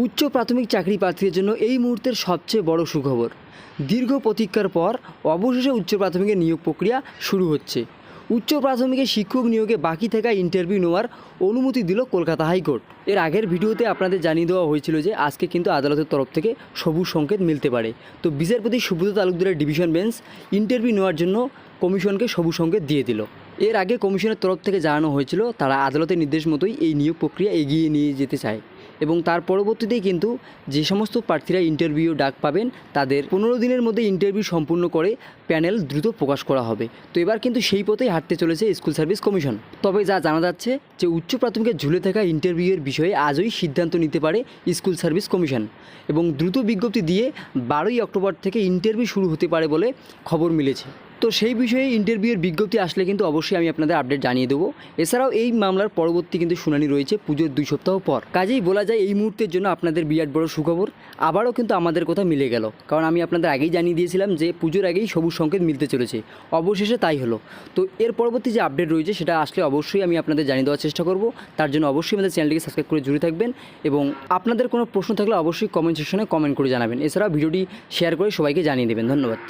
উচ্চ প্রাথমিক চাকরি প্রার্থীদের জন্য এই মুহূর্তের সবচেয়ে বড় সুখবর। দীর্ঘ প্রতীক্ষার পর অবশেষে উচ্চ প্রাথমিকের নিয়োগ প্রক্রিয়া শুরু হচ্ছে। উচ্চ প্রাথমিকে শিক্ষক নিয়োগে বাকি থাকা ইন্টারভিউ নেওয়ার অনুমতি দিল কলকাতা হাইকোর্ট। এর আগের ভিডিওতে আপনাদের জানিয়ে দেওয়া হয়েছিল যে আজকে কিন্তু আদালতের তরফ থেকে সবুজ সংকেত মিলতে পারে। তো বিচারপতি সুব্রত তালুকদারের ডিভিশন বেঞ্চ ইন্টারভিউ নেওয়ার জন্য কমিশনকে সবুজ সংকেত দিয়ে দিল। এর আগে কমিশনের তরফ থেকে জানানো হয়েছিল তারা আদালতের নির্দেশ মতোই এই নিয়োগ প্রক্রিয়া এগিয়ে নিয়ে যেতে চায় এবং তার পরবর্তীতেই কিন্তু যে সমস্ত প্রার্থীরা ইন্টারভিউ ডাক পাবেন তাদের 15 দিনের মধ্যে ইন্টারভিউ সম্পূর্ণ করে প্যানেল দ্রুত প্রকাশ করা হবে। তো এবার কিন্তু সেই পথেই হাঁটতে চলেছে স্কুল সার্ভিস কমিশন। তবে যা জানা যাচ্ছে যে উচ্চ প্রাথমিকের ঝুলে থাকা ইন্টারভিউয়ের বিষয়ে আজই সিদ্ধান্ত নিতে পারে স্কুল সার্ভিস কমিশন এবং দ্রুত বিজ্ঞপ্তি দিয়ে 12ই অক্টোবর থেকে ইন্টারভিউ শুরু হতে পারে বলে খবর মিলেছে। তো সেই বিষয়ে ইন্টারভিউয়ের বিজ্ঞপ্তি আসলে কিন্তু অবশ্যই আমি আপনাদের আপডেট জানিয়ে দেবো। এছাড়াও এই মামলার পরবর্তী কিন্তু শুনানি রয়েছে পুজোর 2 সপ্তাহ পর। কাজেই বলা যায় এই মুহূর্তের জন্য আপনাদের বিরাট বড় সুখবর। আবারও কিন্তু আমাদের কথা মিলে গেল, কারণ আমি আপনাদের আগেই জানিয়ে দিয়েছিলাম যে পুজোর আগেই সবুজ সংকেত মিলতে চলেছে। অবশেষে তাই হলো। তো এর পরবর্তী যে আপডেট রয়েছে সেটা আসলে অবশ্যই আমি আপনাদের জানিয়ে দেওয়ার চেষ্টা করব। তার জন্য অবশ্যই আমাদের চ্যানেলটিকে সাবস্ক্রাইব করে জুড়ে থাকবেন এবং আপনাদের কোনো প্রশ্ন থাকলে অবশ্যই কমেন্ট সেকশনে কমেন্ট করে জানাবেন। এছাড়াও ভিডিওটি শেয়ার করে সবাইকে জানিয়ে দেবেন। ধন্যবাদ।